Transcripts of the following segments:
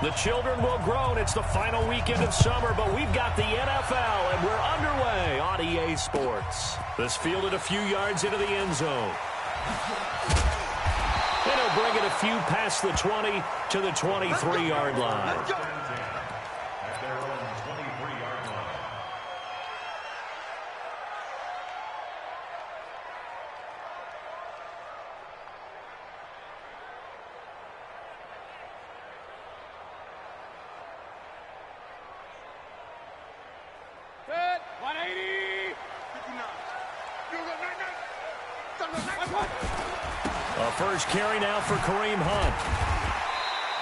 The children will groan. It's the final weekend of summer, but we've got the NFL, and we're underway on EA Sports. This fielded a few yards into the end zone. And he'll bring it a few past the 20 to the 23-yard line. First carry now for Kareem Hunt.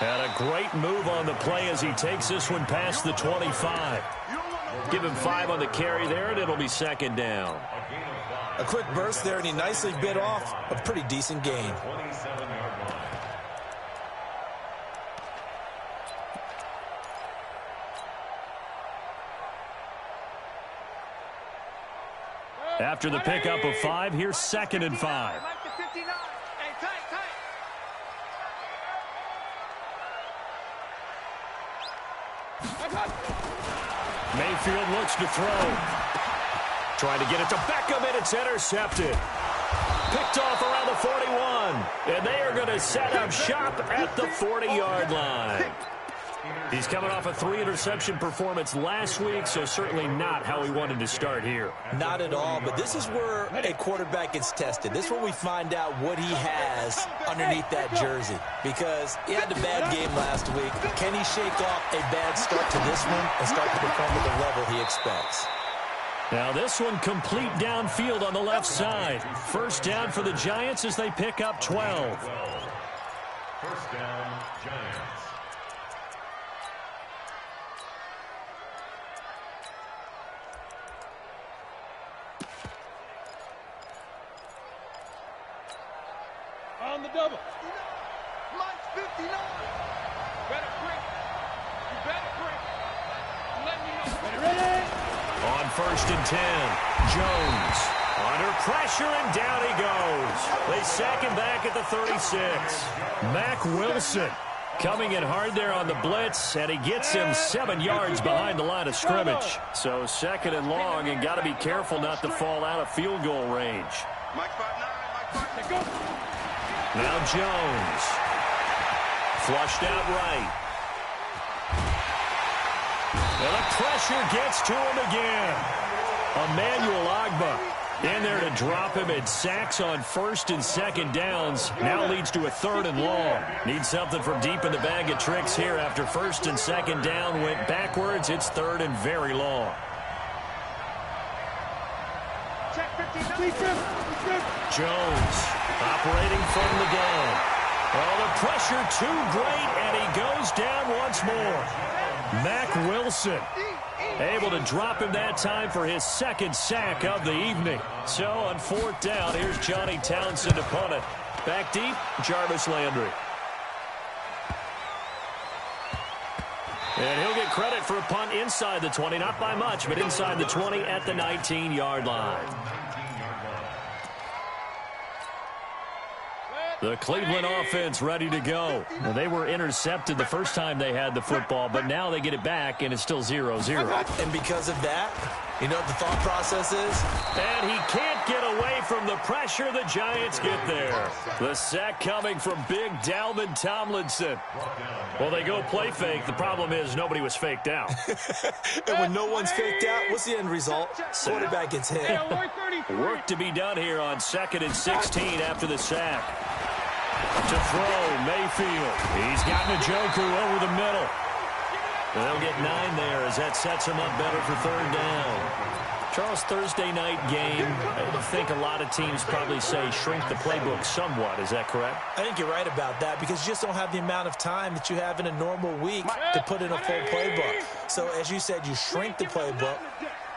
And a great move on the play as he takes this one past the 25. Give him 5 on the carry there, and it'll be second down. A quick burst there, and he nicely bit off a pretty decent gain. After the pickup of 5, here's 2nd and 5. Mayfield looks to throw. Trying to get it to Beckham, and it's intercepted. Picked off around the 41. And they are going to set up shop at the 40-yard line. He's coming off a 3-interception performance last week, so certainly not how he wanted to start here. Not at all, but this is where a quarterback gets tested. This is where we find out what he has underneath that jersey, because he had a bad game last week. Can he shake off a bad start to this one and start to perform at the level he expects? Now this one complete downfield on the left side. First down for the Giants as they pick up 12. First down, Giants. On the double. Mike's 59. Better quick. You better quick. Let me know. Ready? On 1st and 10, Jones under pressure, and down he goes. They sack him back at the 36. Mack Wilson coming in hard there on the blitz, and he gets him 7 yards behind the line of scrimmage. So 2nd and long, and got to be careful not to fall out of field goal range. Mike 5'9", Mike 5'9". Go. Now Jones. Flushed out right. And the pressure gets to him again. Emmanuel Ogbah in there to drop him, and sacks on 1st and 2nd downs. Now leads to a 3rd and long. Needs something from deep in the bag of tricks here after 1st and 2nd down went backwards. It's 3rd and very long. Jones operating from the gun. Oh, the pressure too great, and he goes down once more. Mack Wilson able to drop him that time for his 2nd sack of the evening. So on 4th down, here's Johnny Townsend to punt it. Back deep, Jarvis Landry. And he'll get credit for a punt inside the 20, not by much, but inside the 20 at the 19-yard line. The Cleveland offense ready to go. Well, they were intercepted the first time they had the football, but now they get it back, and it's still 0-0. And because of that, you know what the thought process is? And he can't get away from the pressure. The Giants get there. The sack coming from big Dalvin Tomlinson. Well, they go play fake. The problem is nobody was faked out. And when no one's faked out, what's the end result? Quarterback gets hit. Work to be done here on 2nd and 16 after the sack. To throw, Mayfield. He's got Njoku over the middle. And they'll get 9 there as that sets him up better for 3rd down. Charles, Thursday night game, I think a lot of teams probably say shrink the playbook somewhat. Is that correct? I think you're right about that, because you just don't have the amount of time that you have in a normal week to put in a full playbook. So as you said, you shrink the playbook,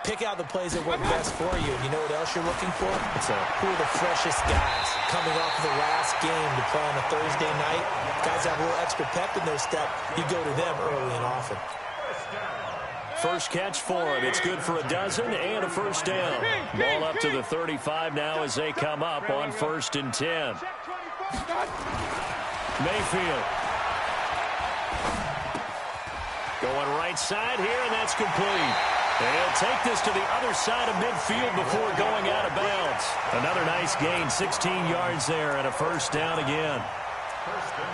pick out the plays that work best for you. You know what else you're looking for? Who are the freshest guys coming off of the last game to play on a Thursday night? Guys have a little extra pep in their step. You go to them early and often. First catch for him. It's good for a dozen and a 1st down. Ball up to the 35 now as they come up on 1st and 10. Mayfield. Going right side here, and that's complete. They'll take this to the other side of midfield before going out of bounds. Another nice gain, 16 yards there, and a first down again.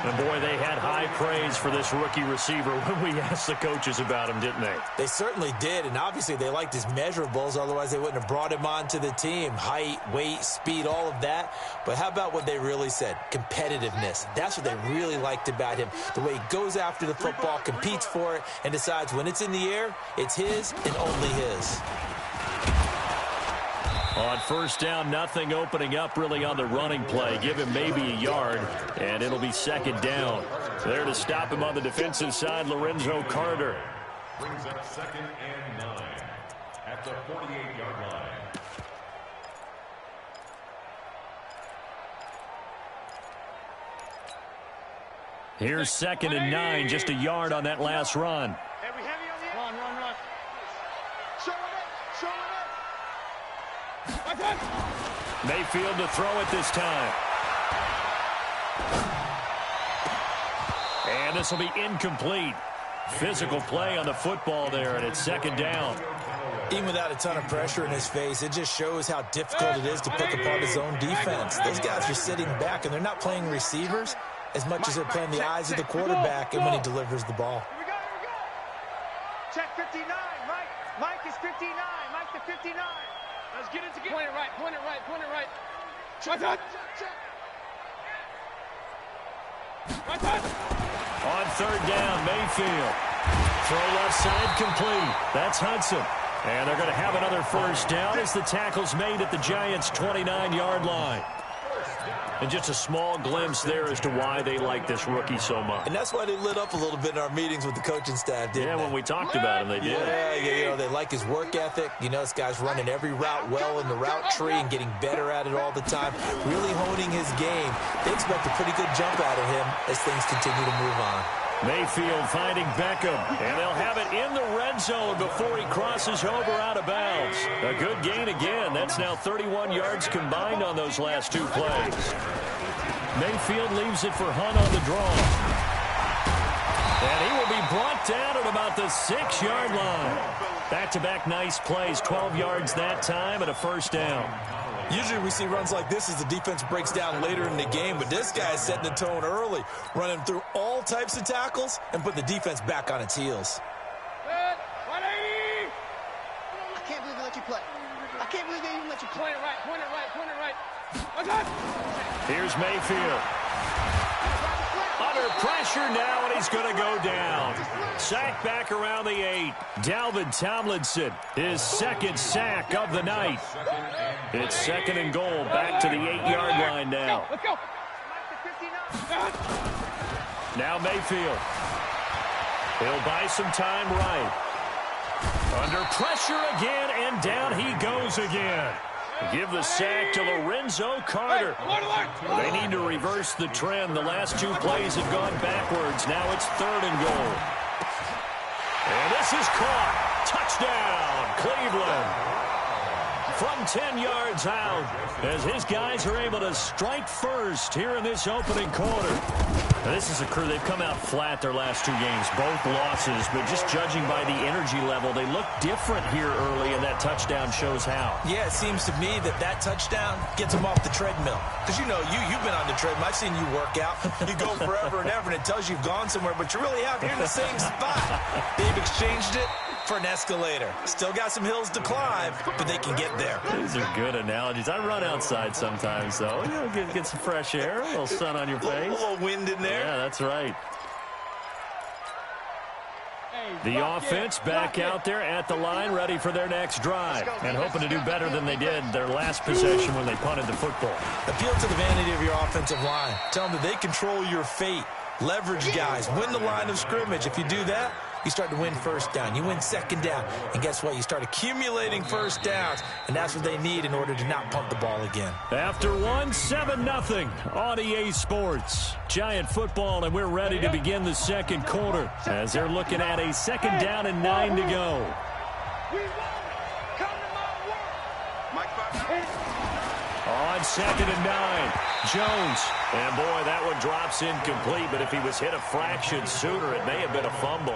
And, boy, they had high praise for this rookie receiver when we asked the coaches about him, didn't they? They certainly did, and obviously they liked his measurables. Otherwise, they wouldn't have brought him onto the team. Height, weight, speed, all of that. But how about what they really said? Competitiveness. That's what they really liked about him. The way he goes after the football, competes for it, and decides when it's in the air, it's his and only his. On first down, nothing opening up really on the running play. Give him maybe a yard, and it'll be second down. There to stop him on the defensive side, Lorenzo Carter. Brings up 2nd and 9 at the 48-yard line. Here's 2nd and 9, just a yard on that last run. Heavy on the end. Run. Show it up. Mayfield to throw it this time. And this will be incomplete. Physical play on the football there, and it's second down. Even without a ton of pressure in his face, it just shows how difficult it is to pick apart his own defense. Those guys are sitting back, and they're not playing receivers as much as they're playing the eyes of the quarterback and when he delivers the ball. Here we go. Check 59, Mike. Mike is 59. Mike to 59. Let's get it together. Point it right. Check. On third down, Mayfield. Throw left side complete. That's Hudson. And they're going to have another first down as the tackle's made at the Giants' 29-yard line. And just a small glimpse there as to why they like this rookie so much. And that's why they lit up a little bit in our meetings with the coaching staff, didn't they? Yeah, when we talked about him, they did. Yeah, they like his work ethic. This guy's running every route well in the route tree and getting better at it all the time, really honing his game. They expect a pretty good jump out of him as things continue to move on. Mayfield finding Beckham, and they'll have it in the red zone before he crosses over out of bounds. A good gain again. That's now 31 yards combined on those last two plays. Mayfield leaves it for Hunt on the draw. And he will be brought down at about the 6-yard line. Back-to-back nice plays, 12 yards that time and a first down. Usually we see runs like this as the defense breaks down later in the game, but this guy is setting the tone early, running through all types of tackles and put the defense back on its heels. 180! I can't believe they let you play. I can't believe they even let you play. Point it right. Here's Mayfield. Under pressure now, and he's going to go down. Sack back around the 8. Dalvin Tomlinson, his second sack of the night. It's second and goal, back to the 8-yard line now. Let's go. Now Mayfield. He'll buy some time right. Under pressure again, and down he goes again. Give the sack to Lorenzo Carter. They need to reverse the trend. The last two plays have gone backwards. Now it's third and goal. And this is caught. Touchdown, Cleveland. From 10 yards out, as his guys are able to strike first here in this opening quarter. Now, this is a crew. They've come out flat their last two games, both losses, but just judging by the energy level, they look different here early, and that touchdown shows how. Yeah, it seems to me that touchdown gets them off the treadmill. Because, you've been on the treadmill. I've seen you work out. You go forever and ever, and it tells you you've gone somewhere, but you really have. You're in the same spot. They've exchanged it for an escalator. Still got some hills to climb, but they can get there. These are good analogies. I run outside sometimes, though. Get some fresh air, a little sun on your face. A little wind in there. Yeah, that's right. The offense back out there at the line, ready for their next drive, and hoping to do better than they did their last possession when they punted the football. Appeal to the vanity of your offensive line. Tell them that they control your fate. Leverage guys. Win the line of scrimmage. If you do that, you start to win first down. You win second down. And guess what? You start accumulating first downs. And that's what they need in order to not punt the ball again. After one, 7-0 on EA Sports. Giant football, and we're ready to begin the second quarter as they're looking at a second down and 9 to go. On second and 9. Jones. And, boy, that one drops incomplete, but if he was hit a fraction sooner, it may have been a fumble.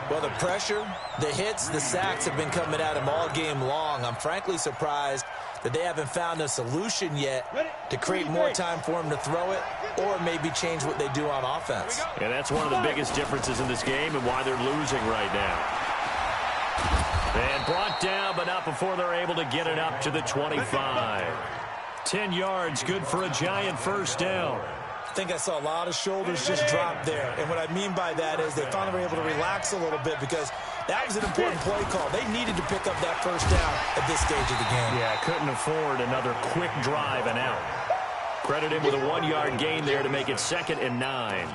Well, the pressure, the hits, the sacks have been coming at him all game long. I'm frankly surprised that they haven't found a solution yet to create more time for him to throw it or maybe change what they do on offense. And that's one of the biggest differences in this game and why they're losing right now. And brought down, but not before they're able to get it up to the 25. 10 yards, good for a giant first down. I think I saw a lot of shoulders just drop there. And what I mean by that is they finally were able to relax a little bit because that was an important play call. They needed to pick up that first down at this stage of the game. Yeah, couldn't afford another quick drive and out. Credit him with a 1-yard gain there to make it 2nd and 9.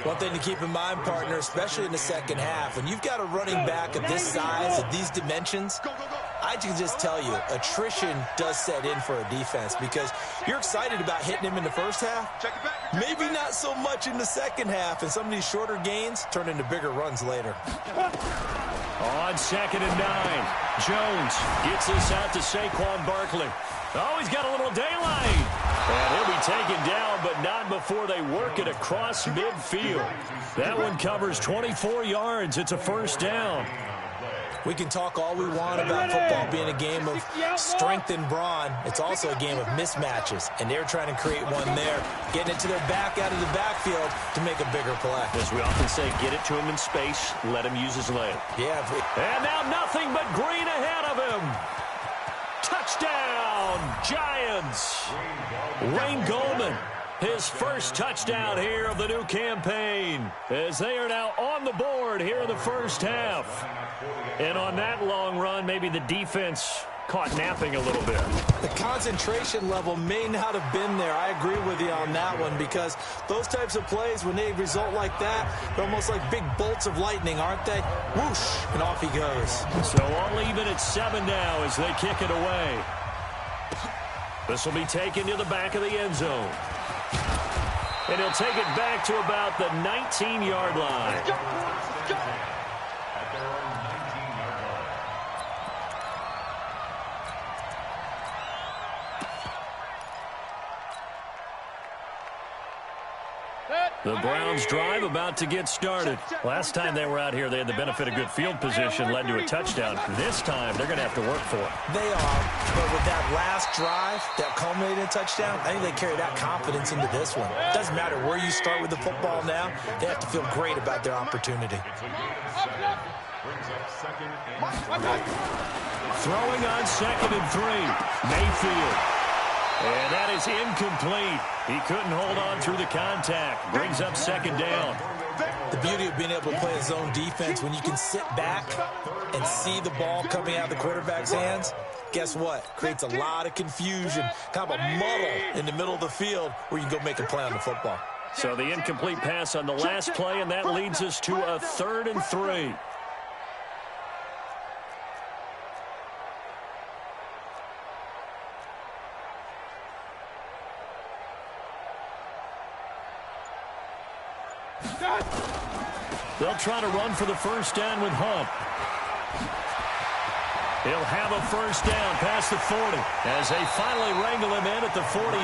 One thing to keep in mind, partner, especially in the second half, when you've got a running back of this size, of these dimensions, I can just tell you, attrition does set in for a defense because you're excited about hitting him in the first half. Maybe not so much in the second half, and some of these shorter gains turn into bigger runs later. On 2nd and 9, Jones gets this out to Saquon Barkley. Oh, he's got a little daylight. And he'll be taken down, but not before they work it across midfield. That one covers 24 yards. It's a first down. We can talk all we want about football being a game of strength and brawn. It's also a game of mismatches, and they're trying to create one there, getting it to their back out of the backfield to make a bigger play. As we often say, get it to him in space, let him use his leg. Yeah. And now nothing but green ahead of him. Touchdown, Giants. Wayne Goldman, his first touchdown here of the new campaign, as they are now on the board here in the first half. And on that long run, maybe the defense caught napping a little bit. The concentration level may not have been there. I agree with you on that one because those types of plays, when they result like that, they're almost like big bolts of lightning, aren't they? Whoosh, and off he goes. So all even at 7 now as they kick it away. This will be taken to the back of the end zone. And he'll take it back to about the 19-yard line. The Browns drive about to get started. Last time they were out here, they had the benefit of good field position, led to a touchdown. This time, they're going to have to work for it. They are, but with that last drive, that culminated touchdown, I think they carry that confidence into this one. It doesn't matter where you start with the football now. They have to feel great about their opportunity. Throwing on 2nd and 3, Mayfield. And that is incomplete. He couldn't hold on through the contact. Brings up 2nd down. The beauty of being able to play a zone defense, when you can sit back and see the ball coming out of the quarterback's hands, guess what? Creates a lot of confusion, kind of a muddle in the middle of the field where you can go make a play on the football. So the incomplete pass on the last play, and that leads us to a 3rd and 3. They'll try to run for the first down with Hump. He'll have a first down past the 40 as they finally wrangle him in at the 48.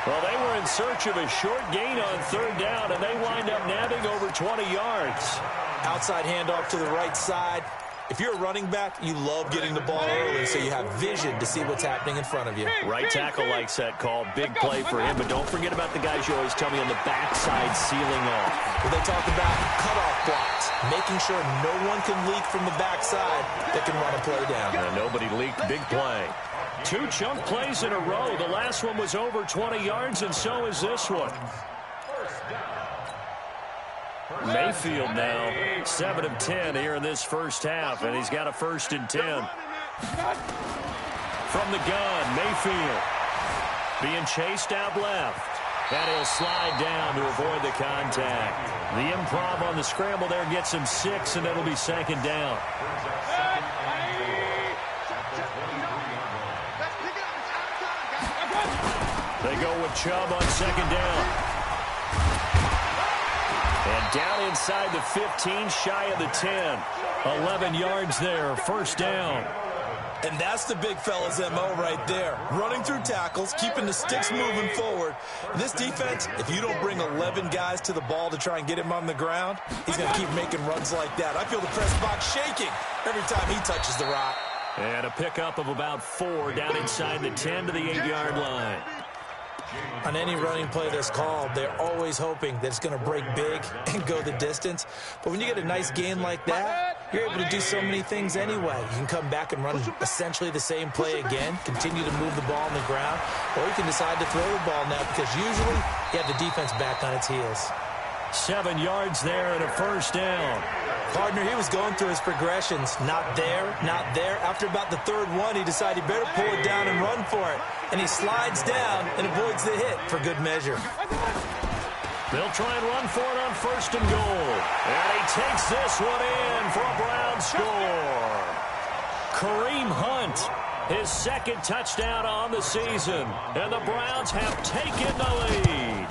Well, they were in search of a short gain on 3rd down, and they wind up nabbing over 20 yards. Outside handoff to the right side. If you're a running back, you love getting the ball early so you have vision to see what's happening in front of you. Right tackle likes that call. Big play for him, but don't forget about the guys you always tell me on the backside sealing off. Well, they talk about cutoff blocks, making sure no one can leak from the backside that can run a play down. And nobody leaked. Big play. 2 chunk plays in a row. The last one was over 20 yards, and so is this one. Mayfield now 7 of 10 here in this first half, and he's got a 1st and 10. From the gun, Mayfield being chased out left, and he'll slide down to avoid the contact. The improv on the scramble there gets him 6, and it'll be 2nd down. They go with Chubb on 2nd down. And down inside the 15, shy of the 10. 11 yards there, first down. And that's the big fella's MO right there. Running through tackles, keeping the sticks moving forward. This defense, if you don't bring 11 guys to the ball to try and get him on the ground, he's going to keep making runs like that. I feel the press box shaking every time he touches the rock. And a pickup of about 4 down inside the 10 to the 8-yard line. On any running play that's called, they're always hoping that it's going to break big and go the distance. But when you get a nice gain like that, you're able to do so many things anyway. You can come back and run essentially the same play again, continue to move the ball on the ground, or you can decide to throw the ball now because usually you have the defense back on its heels. 7 yards there and a first down. Partner, he was going through his progressions. Not there, not there. After about the third one, he decided he better pull it down and run for it. And he slides down and avoids the hit for good measure. They'll try and run for it on first and goal. And he takes this one in for a Brown score. Kareem Hunt, his second touchdown on the season. And the Browns have taken the lead.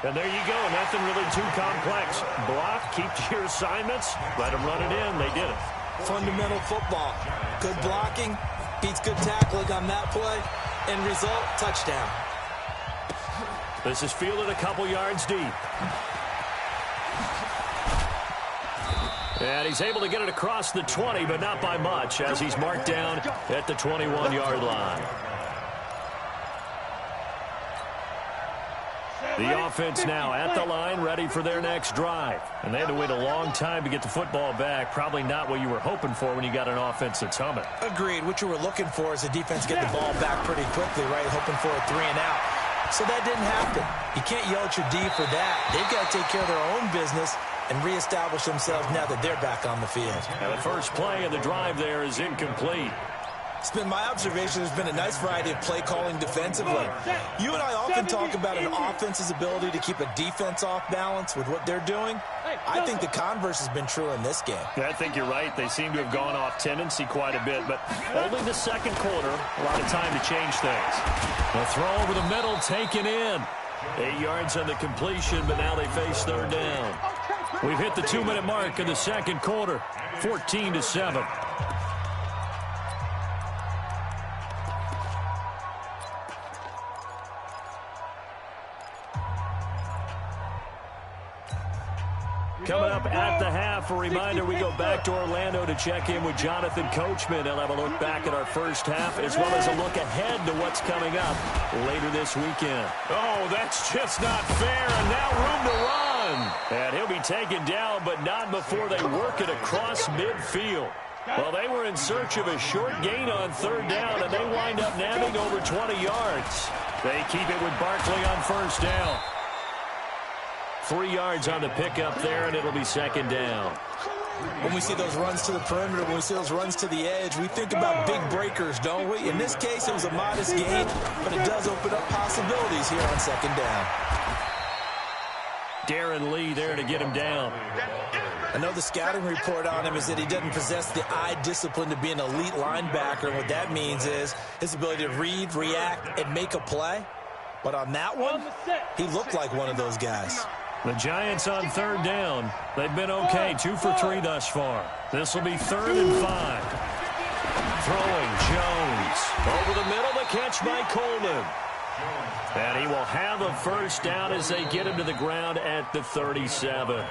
And there you go. Nothing really too complex. Block, keep to your assignments, let them run it in. They did it. Fundamental football. Good blocking, beats good tackling on that play. End result, touchdown. This is fielded a couple yards deep. And he's able to get it across the 20, but not by much, as he's marked down at the 21-yard line. The offense now at the line, ready for their next drive. And they had to wait a long time to get the football back. Probably not what you were hoping for when you got an offense that's humming. Agreed. What you were looking for is the defense get the ball back pretty quickly, right? Hoping for a 3-and-out. So that didn't happen. You can't yell at your D for that. They've got to take care of their own business and reestablish themselves now that they're back on the field. And the first play of the drive there is incomplete. It's been my observation there's been a nice variety of play calling defensively. You and I often talk about an offense's ability to keep a defense off balance with what they're doing. I think the converse has been true in this game. Yeah, I think you're right. They seem to have gone off tendency quite a bit, but only the second quarter, a lot of time to change things. The throw over the middle taken in. 8 yards on the completion, but now they face third down. We've hit the 2-minute mark in the second quarter, 14-7. Coming up at the half, a reminder, we go back to Orlando to check in with Jonathan Coachman. He'll have a look back at our first half as well as a look ahead to what's coming up later this weekend. Oh, that's just not fair, and now room to run. And he'll be taken down, but not before they work it across midfield. Well, they were in search of a short gain on third down, and they wind up nabbing over 20 yards. They keep it with Barkley on first down. 3 yards on the pickup there, and it'll be second down. When we see those runs to the perimeter, when we see those runs to the edge, we think about big breakers, don't we? In this case, it was a modest gain, but it does open up possibilities here on second down. Darren Lee there to get him down. I know the scouting report on him is that he doesn't possess the eye discipline to be an elite linebacker. And what that means is his ability to read, react, and make a play. But on that one, he looked like one of those guys. The Giants on third down. They've been okay, 2 for 3 thus far. This will be 3rd and 5. Throwing Jones. Over the middle, the catch by Coleman. And he will have a first down as they get him to the ground at the 37.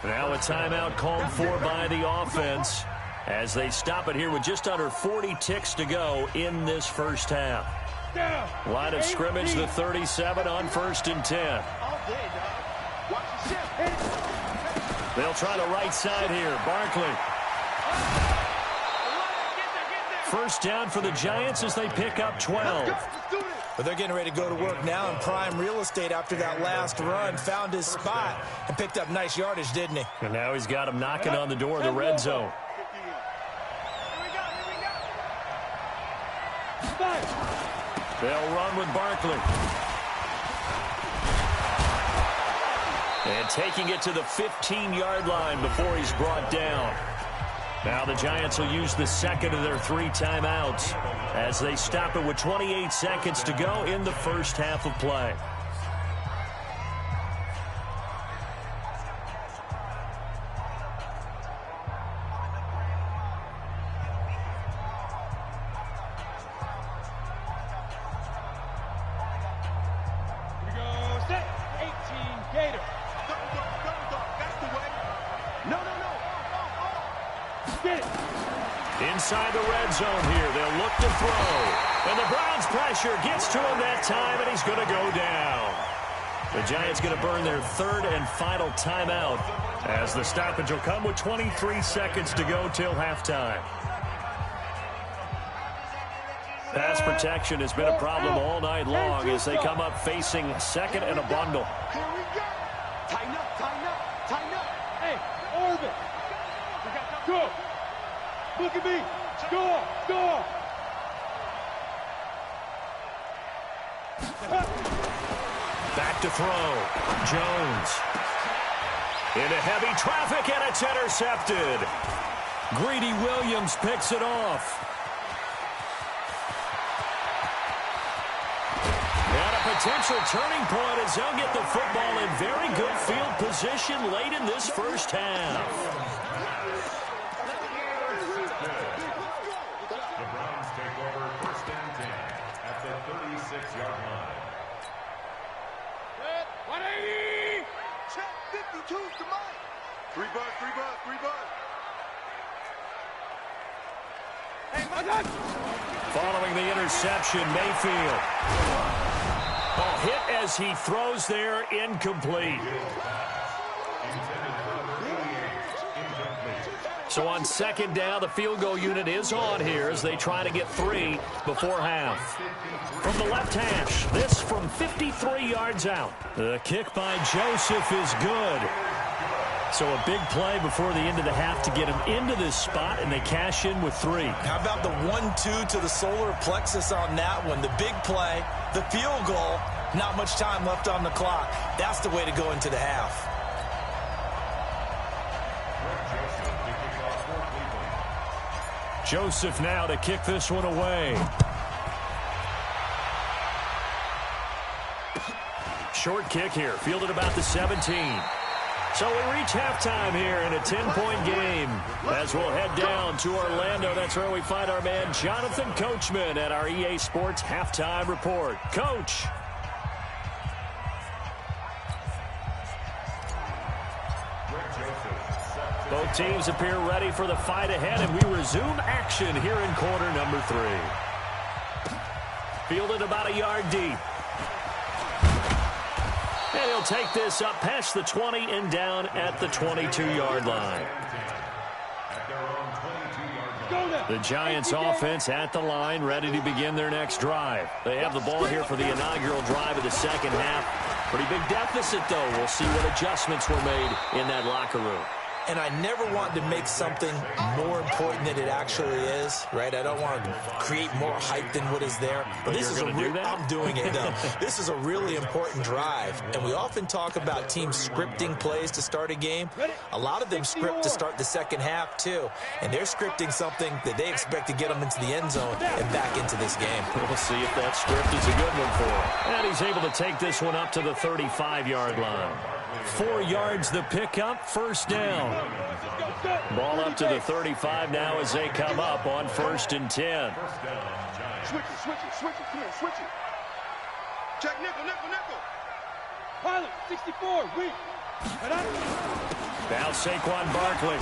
Now a timeout called for by the offense as they stop it here with just under 40 ticks to go in this first half. Line of scrimmage, the 37 on 1st and 10. They'll try the right side here. Barkley. First down for the Giants as they pick up 12. But they're getting ready to go to work now in prime real estate after that last run. Found his spot and picked up nice yardage, didn't he? And now he's got him knocking on the door of the red zone. They'll run with Barkley. And taking it to the 15-yard line before he's brought down. Now the Giants will use the second of their 3 timeouts as they stop it with 28 seconds to go in the first half of play. Inside the red zone here, they'll look to throw. And the Browns' pressure gets to him that time, and he's going to go down. The Giants going to burn their third and final timeout as the stoppage will come with 23 seconds to go till halftime. Pass protection has been a problem all night long as they come up facing second and a bundle. Here we go. Tighten up, tighten up, tighten up. Hey, orbit. Go. Look at me. Score, score. Back to throw. Jones. Into heavy traffic, and it's intercepted. Greedy Williams picks it off. And a potential turning point as they'll get the football in very good field position late in this first half. The Browns take over 1st and 10 at the 36-yard line. 180. Check 52 to Mike. 3 bud, 3 bud, 3 bud. Hey, my God. Following the interception, Mayfield. Oh, hit as he throws there, incomplete. So on second down, the field goal unit is on here as they try to get 3 before half. From the left hash, this from 53 yards out. The kick by Joseph is good. So a big play before the end of the half to get him into this spot, and they cash in with 3. How about the 1-2 to the solar plexus on that one? The big play, the field goal, not much time left on the clock. That's the way to go into the half. Joseph now to kick this one away. Short kick here, fielded about the 17. So we reach halftime here in a 10-point game. As we'll head down to Orlando, that's where we find our man Jonathan Coachman at our EA Sports Halftime Report. Coach. Both teams appear ready for the fight ahead, and we resume action here in quarter number 3. Fielded about a yard deep. And he'll take this up past the 20 and down at the 22-yard line. The Giants offense at the line, ready to begin their next drive. They have the ball here for the inaugural drive of the second half. Pretty big deficit, though. We'll see what adjustments were made in that locker room. And I never want to make something more important than it actually is, right? I don't want to create more hype than what is there. But this is I'm doing it, though. This is a really important drive. And we often talk about teams scripting plays to start a game. A lot of them script to start the second half, too. And they're scripting something that they expect to get them into the end zone and back into this game. We'll see if that script is a good one for him. And he's able to take this one up to the 35-yard line. 4 yards the pickup, first down. Ball up to the 35 now as they come up on 1st and 10. Switch it, switch it, switch it. Come here, switch it. Check nickel, nickel, nickel. Pilot, 64, weak. Now Saquon Barkley.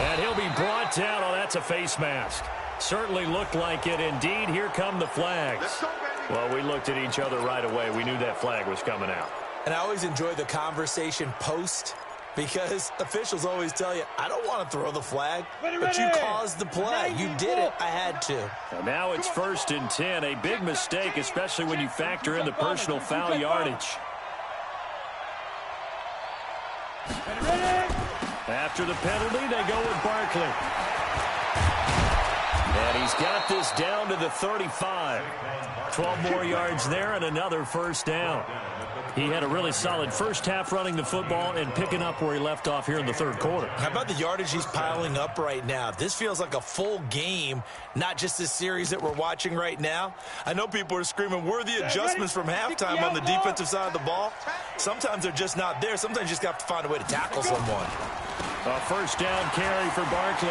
And he'll be brought down. Oh, that's a face mask. Certainly looked like it. Indeed, here come the flags. Let's go, baby. Well, we looked at each other right away. We knew that flag was coming out. And I always enjoy the conversation post because officials always tell you, I don't want to throw the flag, but you caused the play. You did it. I had to. And now it's 1st and 10. A big mistake, especially when you factor in the personal foul yardage. After the penalty, they go with Barkley. And he's got this down to the 35. 12 more yards there and another first down. He had a really solid first half running the football and picking up where he left off here in the third quarter. How about the yardage he's piling up right now? This feels like a full game, not just this series that we're watching right now. I know people are screaming, where are the adjustments from halftime on the defensive side of the ball? Sometimes they're just not there. Sometimes you just have to find a way to tackle someone. A first down carry for Barkley.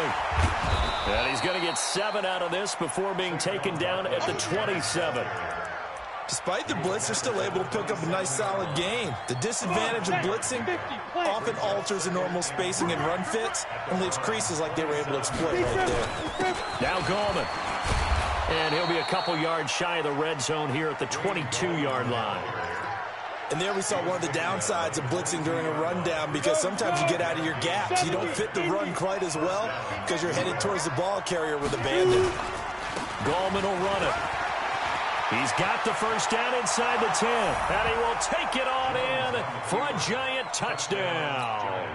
And he's going to get 7 out of this before being taken down at the 27. Despite the blitz, they're still able to pick up a nice, solid gain. The disadvantage of blitzing often alters the normal spacing and run fits and leaves creases like they were able to exploit right there. Now Gallman. And he'll be a couple yards shy of the red zone here at the 22-yard line. And there we saw one of the downsides of blitzing during a rundown, because sometimes you get out of your gaps. You don't fit the run quite as well because you're headed towards the ball carrier with abandon. Gallman will run it. He's got the first down inside the 10, and he will take it on in for a giant touchdown.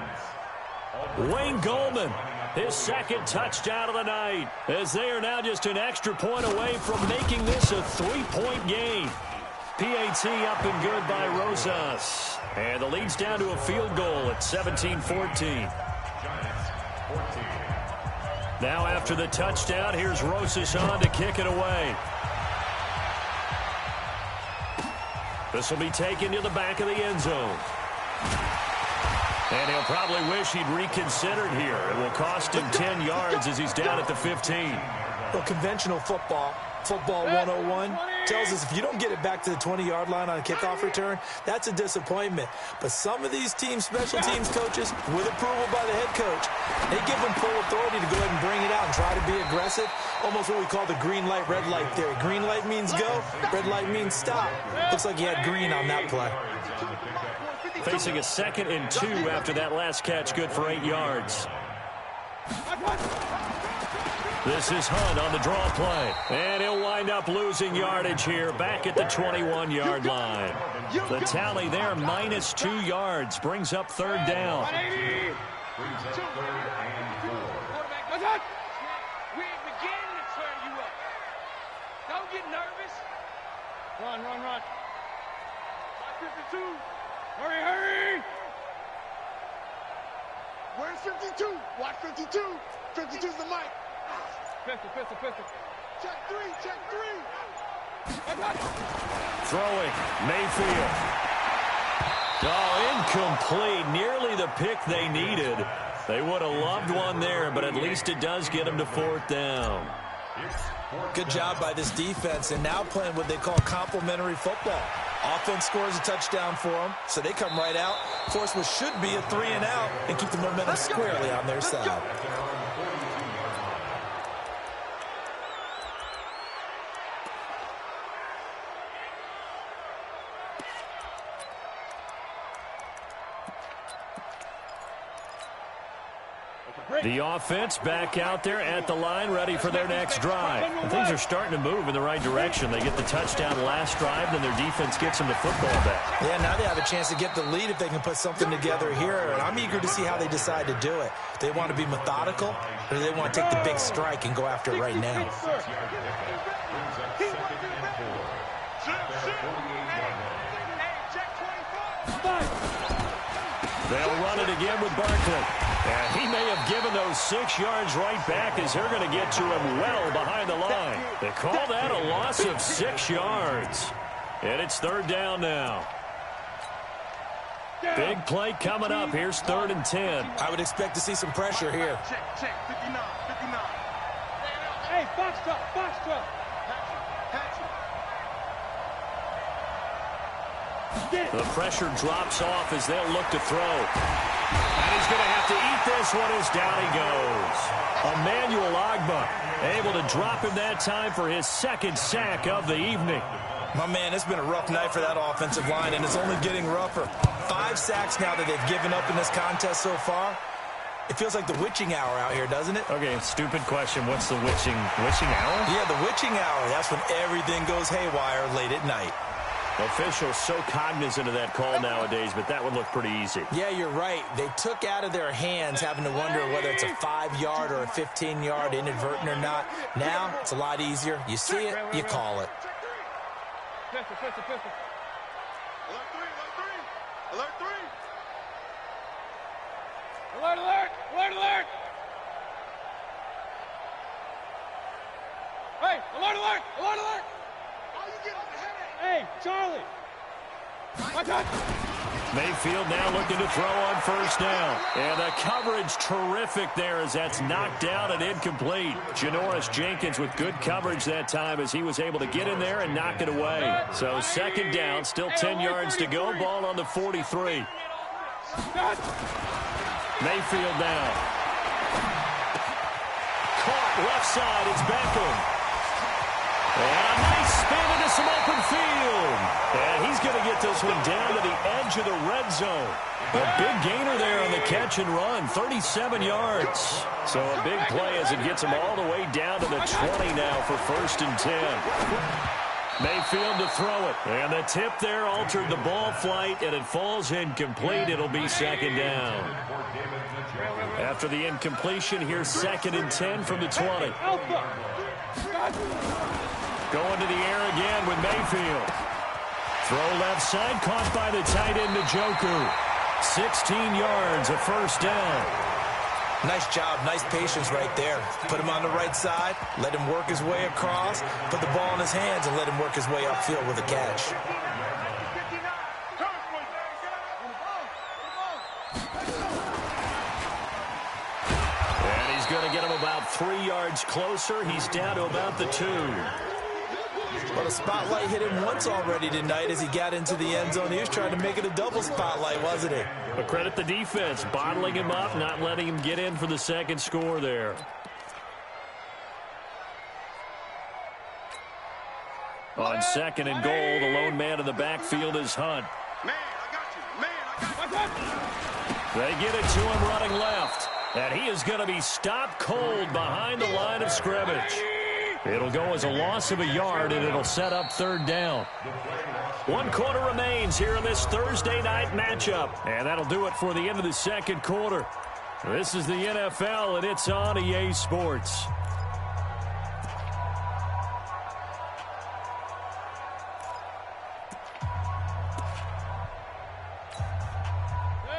Wayne Gallman, his second touchdown of the night, as they are now just an extra point away from making this a 3-point game. PAT up and good by Rosas, and the lead's down to a field goal at 17-14. Now after the touchdown, here's Rosas on to kick it away. This will be taken to the back of the end zone. And he'll probably wish he'd reconsidered here. It will cost him 10 yards as he's down at the 15. Well, conventional football 101, tells us if you don't get it back to the 20-yard line on a kickoff return, that's a disappointment. But some of these teams, special teams coaches, with approval by the head coach, they give them full authority to go ahead and bring it out and try to be aggressive. Almost what we call the green light, red light theory. Green light means go, red light means stop. Looks like he had green on that play. Facing a 2nd and 2 after that last catch, good for 8 yards. This is Hunt on the draw play. And he'll wind up losing yardage here back at the 21-yard line. The tally there, -2 yards, brings up 3rd down. We ain't beginning to turn you up. Don't get nervous. Run. 52. Hurry. Where's 52? Watch 52. 52's the mic. Pistol. Check three. Throwing, Mayfield. Oh, incomplete. Nearly the pick they needed. They would have loved one there, but at least it does get them to 4th down. Good job by this defense, and now playing what they call complementary football. Offense scores a touchdown for them, so they come right out, force what should be a 3-and-out, and keep the momentum squarely on their side. The offense back out there at the line, ready for their next drive. And things are starting to move in the right direction. They get the touchdown last drive, then their defense gets them the football back. Yeah, now they have a chance to get the lead if they can put something together here, and I'm eager to see how they decide to do it. They want to be methodical, or do they want to take the big strike and go after it right now? They'll run it again with Barkley. And he may have given those 6 yards right back as they're going to get to him well behind the line. They call that a loss of 6 yards. And it's 3rd down now. Big play coming up. Here's 3rd and 10. I would expect to see some pressure here. Check. 59. Hey, box truck. The pressure drops off as they'll look to throw. And he's going to have to eat this one as down he goes. Emmanuel Ogbah able to drop him that time for his 2nd sack of the evening. My man, it's been a rough night for that offensive line, and it's only getting rougher. 5 sacks now that they've given up in this contest so far. It feels like the witching hour out here, doesn't it? Okay, stupid question. What's the witching hour? Yeah, the witching hour. That's when everything goes haywire late at night. Officials so cognizant of that call nowadays, but that would look pretty easy. Yeah, you're right. They took out of their hands having to wonder whether it's a 5-yard or a 15-yard inadvertent or not. Now, it's a lot easier. You see it, you call it. Pistol. Alert 3. Alert. Hey, alert. Oh, you get on the head. Hey, Charlie. My God. Mayfield now looking to throw on first down. And the coverage terrific there as that's knocked down and incomplete. Janoris Jenkins with good coverage that time as he was able to get in there and knock it away. So second down, still 10 yards to go. Ball on the 43. Mayfield now. Caught left side. It's Beckham. And a nice spin into some open field. And he's going to get this one down to the edge of the red zone. A big gainer there on the catch and run, 37 yards. So a big play as it gets him all the way down to the 20 now for 1st and 10. Mayfield to throw it. And the tip there altered the ball flight, and it falls incomplete. It'll be second down. After the incompletion, here's 2nd and 10 from the 20. Going to the air again with Mayfield. Throw left side, caught by the tight end Njoku. 16 yards, a first down. Nice job, nice patience right there. Put him on the right side, let him work his way across, put the ball in his hands, and let him work his way upfield with a catch. And he's going to get him about 3 yards closer. He's down to about the 2. Well, the spotlight hit him once already tonight as he got into the end zone. He was trying to make it a double spotlight, wasn't he? But credit the defense, bottling him up, not letting him get in for the second score there. On 2nd and goal, the lone man in the backfield is Hunt. Man, I got you. Man, I got you. They get it to him running left. And he is going to be stopped cold behind the line of scrimmage. It'll go as a loss of a yard, and it'll set up 3rd down. 1 quarter remains here in this Thursday night matchup. And that'll do it for the end of the second quarter. This is the NFL, and it's on EA Sports.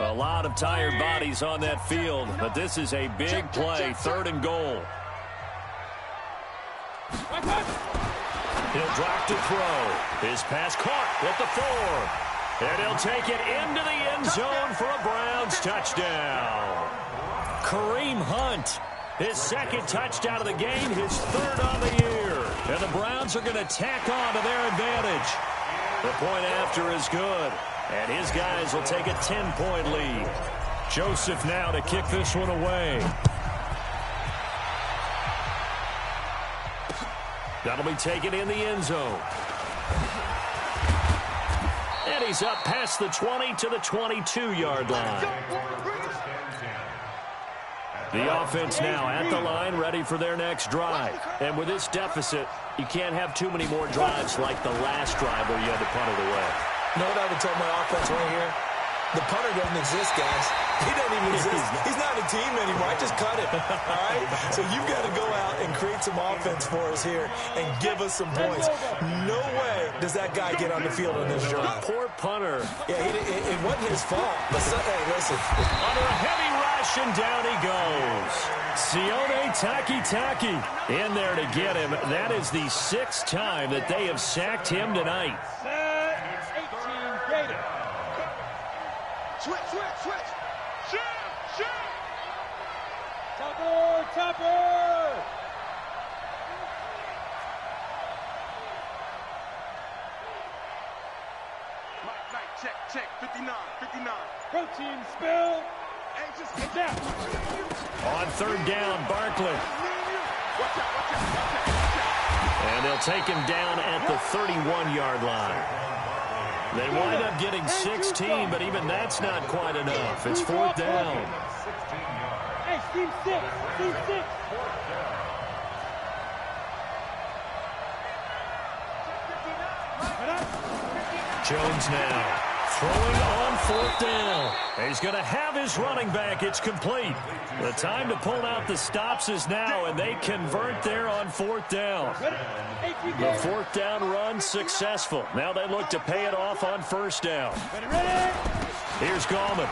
A lot of tired bodies on that field, but this is a big play, 3rd and goal. He'll drop to throw. His pass caught at the 4. And he'll take it into the end zone for a Browns touchdown. Kareem Hunt, his 2nd touchdown of the game, his 3rd on the year. And the Browns are going to tack on to their advantage. The point after is good. And his guys will take a 10-point lead. Joseph now to kick this one away. That'll be taken in the end zone. And he's up past the 20 to the 22-yard line. The offense now at the line, ready for their next drive. And with this deficit, you can't have too many more drives like the last drive where you had to punt it away. You know what I would tell my offense right here? The punter doesn't exist, guys. He doesn't even exist. He's not a team anymore. I just cut it. All right? So you've got to go out and create some offense for us here and give us some points. No way does that guy get on the field on this drive. Poor punter. Yeah, it wasn't his fault. But hey, listen. Under a heavy rush, and down he goes. Sione Takitaki in there to get him. That is the 6th time that they have sacked him tonight. Switch. Shoot. Topper. Mike, check. 59. Protein spill. Hey, just down. On 3rd down, Barkley. Watch out. And they'll take him down at the 31-yard line. They wind up getting 16, but even that's not quite enough. It's 4th down. Hey, Steve 6. Jones now throwing on 4th down. He's going to have his running back. It's complete. The time to pull out the stops is now, and they convert there on 4th down. The 4th down run successful. Now they look to pay it off on 1st down. Here's Gallman.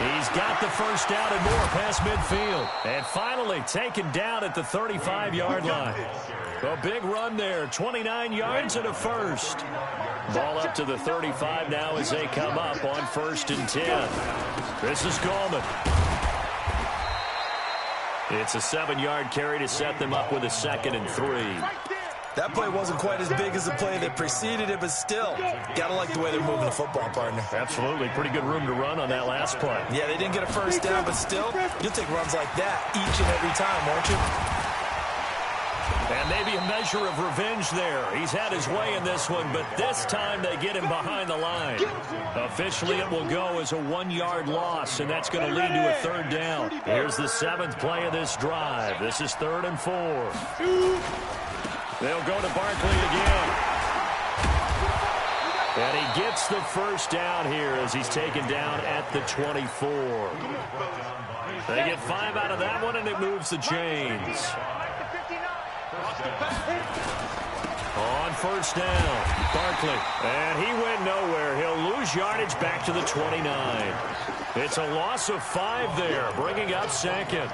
He's got the first down and more past midfield. And finally taken down at the 35-yard line. A big run there, 29 yards and a first. Ball up to the 35 now as they come up on 1st and 10. This is Gallman. It's a 7-yard carry to set them up with a 2nd and 3. That play wasn't quite as big as the play that preceded it, but still, gotta like the way they're moving the football, partner. Absolutely. Pretty good room to run on that last play. Yeah, they didn't get a first down, but still, you'll take runs like that each and every time, won't you? And maybe a measure of revenge there. He's had his way in this one, but this time they get him behind the line. Officially, it will go as a 1-yard loss, and that's going to lead to a 3rd down. Here's the 7th play of this drive. This is 3rd and 4. They'll go to Barkley again. And he gets the first down here as he's taken down at the 24. They get 5 out of that one, and it moves the chains. On 1st down, Barkley. And he went nowhere. He'll lose yardage back to the 29. It's a loss of 5 there, bringing up 2nd.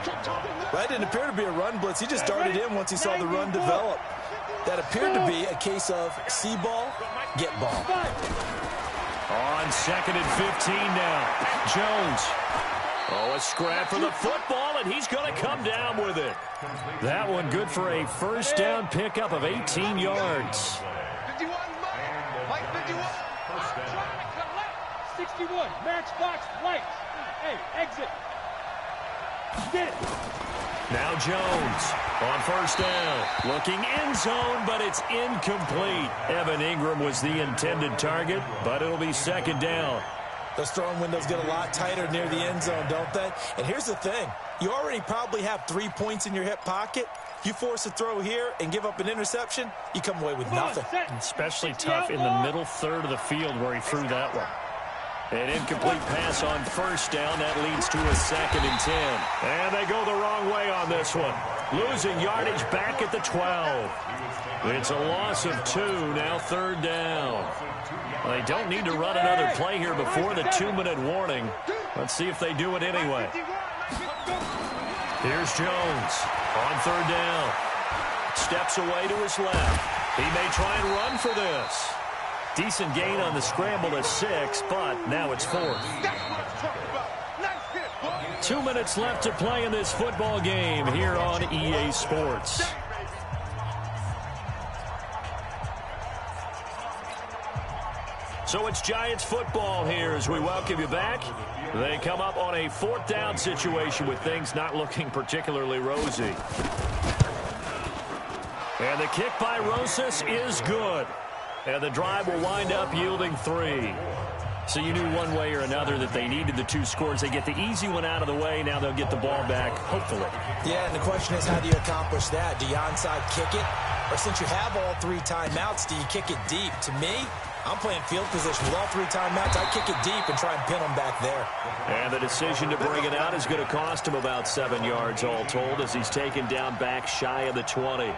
That didn't appear to be a run blitz. He just darted in once he saw the run develop. That appeared to be a case of see ball, get ball. On 2nd and 15 now, Jones. Oh, a scrap for the football, and he's going to come down with it. That one good for a first down pickup of 18 yards. 61, match box, light. Hey, exit. Get it. Now Jones on 1st down. Looking end zone, but it's incomplete. Evan Ingram was the intended target, but it'll be 2nd down. Those throwing windows get a lot tighter near the end zone, don't they? And here's the thing. You already probably have 3 points in your hip pocket. You force a throw here and give up an interception, you come away with nothing. Especially tough in the middle third of the field where he threw that one. An incomplete pass on 1st down. That leads to a 2nd and 10. And they go the wrong way on this one. Losing yardage back at the 12. It's a loss of 2, now 3rd down. They don't need to run another play here before the 2-minute warning. Let's see if they do it anyway. Here's Jones on 3rd down. Steps away to his left. He may try and run for this. Decent gain on the scramble at 6, but now it's 4th. 2 minutes left to play in this football game here on EA Sports. So it's Giants football here as we welcome you back. They come up on a 4th down situation with things not looking particularly rosy. And the kick by Rosas is good. And the drive will wind up yielding 3. So you knew one way or another that they needed the 2 scores. They get the easy one out of the way. Now they'll get the ball back, hopefully. Yeah, and the question is, how do you accomplish that? Do you onside kick it? Or since you have all 3 timeouts, do you kick it deep? To me, I'm playing field position with all 3 timeouts. I kick it deep and try and pin them back there. And the decision to bring it out is going to cost him about 7 yards all told as he's taken down back shy of the 20.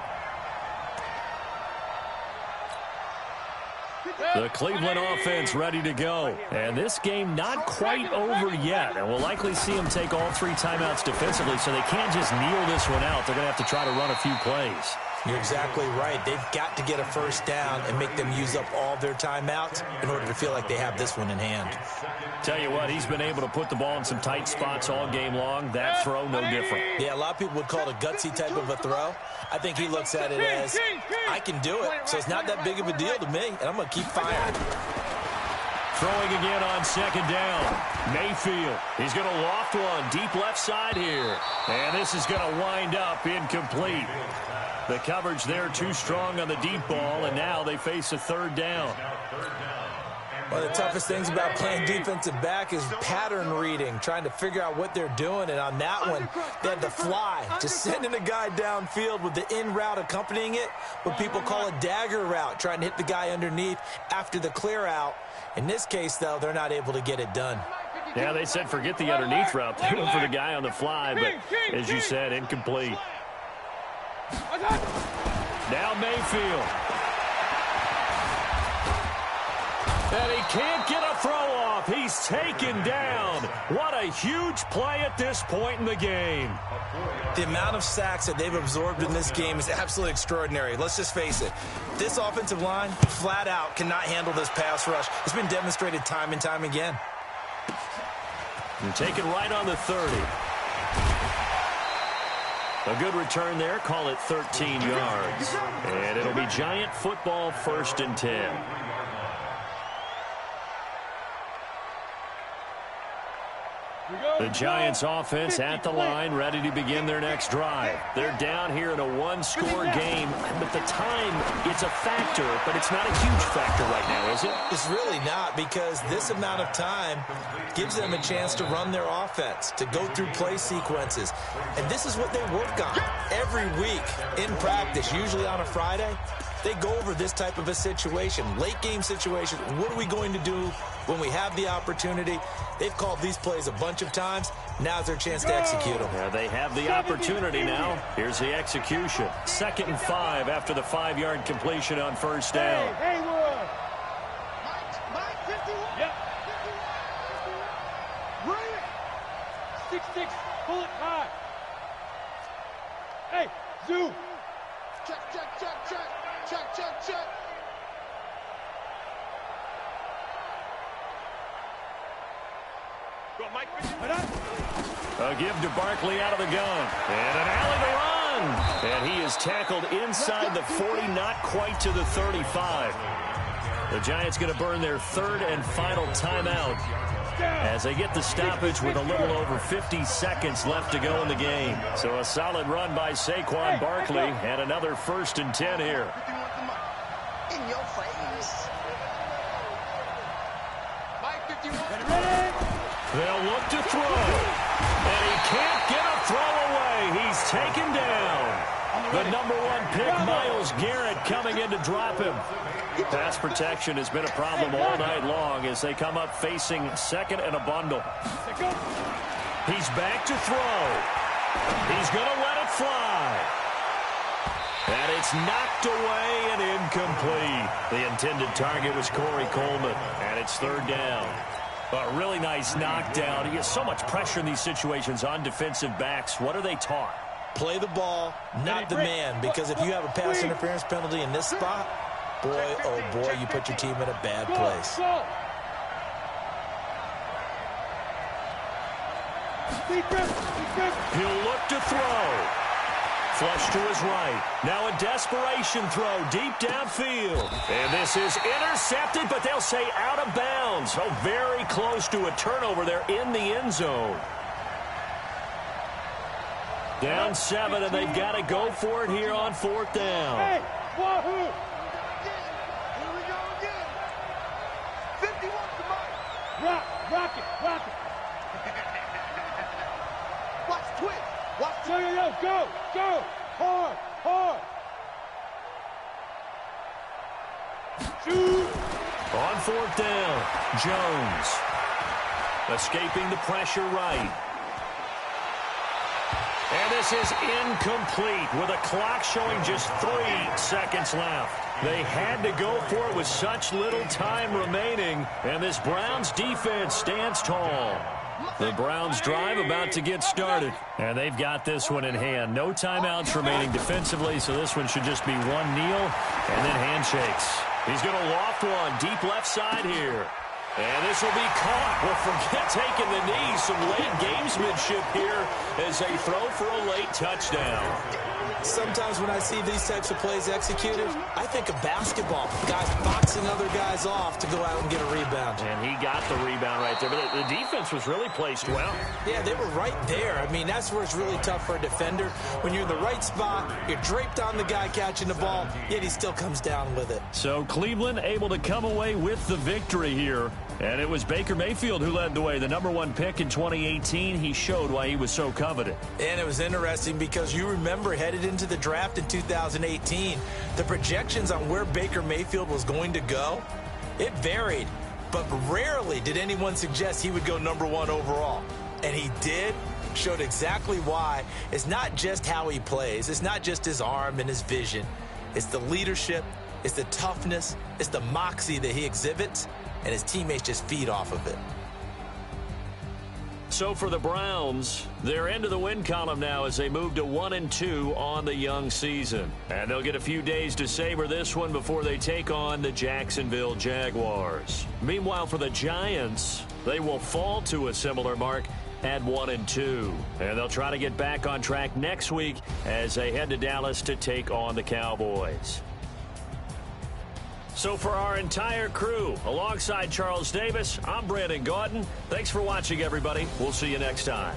The Cleveland offense ready to go. And this game not quite over yet. And we'll likely see them take all 3 timeouts defensively, so they can't just kneel this one out. They're going to have to try to run a few plays. You're exactly right. They've got to get a first down and make them use up all their timeouts in order to feel like they have this one in hand. Tell you what, he's been able to put the ball in some tight spots all game long. That throw, no different. Yeah, a lot of people would call it a gutsy type of a throw. I think he looks at it as, I can do it, so it's not that big of a deal to me, and I'm going to keep firing. Throwing again on 2nd down. Mayfield. He's going to loft one deep left side here. And this is going to wind up incomplete. The coverage there too strong on the deep ball, and now they face a 3rd down. One of the toughest things about playing defensive back is pattern reading, trying to figure out what they're doing. And on that one, they had to fly, just sending a guy downfield with the in route accompanying it, what people call a dagger route, trying to hit the guy underneath after the clear out. In this case, though, they're not able to get it done. Yeah, they said forget the underneath route. They went for the guy on the fly, but as you said, incomplete. Now Mayfield. And he can't get a throw off. off. He's taken down. What a huge play at this point in the game. The amount of sacks that they've absorbed in this game is absolutely extraordinary. Let's just face it. This offensive line, flat out, cannot handle this pass rush. It's been demonstrated time and time again. And taken right on the 30. A good return there. Call it 13 yards. And it'll be Giant football, 1st and 10. The Giants offense at the line, ready to begin their next drive. They're down here in a one-score game, but the time, it's a factor, but it's not a huge factor right now, is it? It's really not, because this amount of time gives them a chance to run their offense, to go through play sequences. And this is what they work on every week in practice, usually on a Friday. They go over this type of a situation, late game situation. What are we going to do when we have the opportunity? They've called these plays a bunch of times. Now's their chance to execute them. Yeah, they have the opportunity now. Here's the execution. 2nd and 5 after the 5-yard completion on 1st down. Hey, Haywood. Mike, 51. Yep. 51. Bring it. 6-6. Pull it high. Hey, Zoo. Check, check, check, check. Check, check, check. Go, Mike. A give to Barkley out of the gun. And an alley to run. And he is tackled inside the 40, not quite to the 35. The Giants going to burn their 3rd and final timeout as they get the stoppage with a little over 50 seconds left to go in the game. So a solid run by Saquon Barkley and another 1st and 10 here. In your face. Mike, 51. Ready? They'll look to throw. And he can't get a throw away. He's taken down. The #1 pick, Myles Garrett, coming in to drop him. Pass protection has been a problem all night long as they come up facing 2nd and a bundle. He's back to throw. He's going to let it fly. And it's knocked away and incomplete. The intended target was Corey Coleman, and it's 3rd down. A really nice knockdown. He has so much pressure in these situations on defensive backs. What are they taught? Play the ball, not the man, because if you have a pass interference penalty in this spot, boy, oh boy, you put your team in a bad place. Go. He'll look to throw. Flush to his right. Now a desperation throw deep downfield. And this is intercepted, but they'll say out of bounds. Oh, very close to a turnover there in the end zone. Down 7, and they've got to go for it here on 4th down. Hey, Wahoo. Here we go again. 51 to Mike. Rock it. Watch twitch. Watch Yo, go. Hard. Shoot. On 4th down, Jones. Escaping the pressure right. And this is incomplete with a clock showing just 3 seconds left. They had to go for it with such little time remaining, and this Browns defense stands tall. The Browns drive about to get started, and they've got this one in hand. No timeouts remaining defensively, so this one should just be one kneel and then handshakes. He's going to loft one deep left side here. And this will be caught. Well, forget taking the knee. Some late gamesmanship here as they throw for a late touchdown. Sometimes when I see these types of plays executed, I think of basketball. Guys boxing other guys off to go out and get a rebound. And he got the rebound right there. But the defense was really placed well. Yeah, they were right there. I mean, that's where it's really tough for a defender. When you're in the right spot, you're draped on the guy catching the ball, yet he still comes down with it. So Cleveland able to come away with the victory here. And it was Baker Mayfield who led the way. The #1 pick in 2018. He showed why he was so coveted. And it was interesting because you remember headed into the draft in 2018, the projections on where Baker Mayfield was going to go, it varied. But rarely did anyone suggest he would go #1 overall. And he did. Showed exactly why. It's not just how he plays. It's not just his arm and his vision. It's the leadership. It's the toughness. It's the moxie that he exhibits. and his teammates just feed off of it. So for the Browns, they're into the win column now as they move to 1-2 on the young season. And they'll get a few days to savor this one before they take on the Jacksonville Jaguars. Meanwhile, for the Giants, they will fall to a similar mark at 1-2. And they'll try to get back on track next week as they head to Dallas to take on the Cowboys. So for our entire crew, alongside Charles Davis, I'm Brandon Gaudin. Thanks for watching, everybody. We'll see you next time.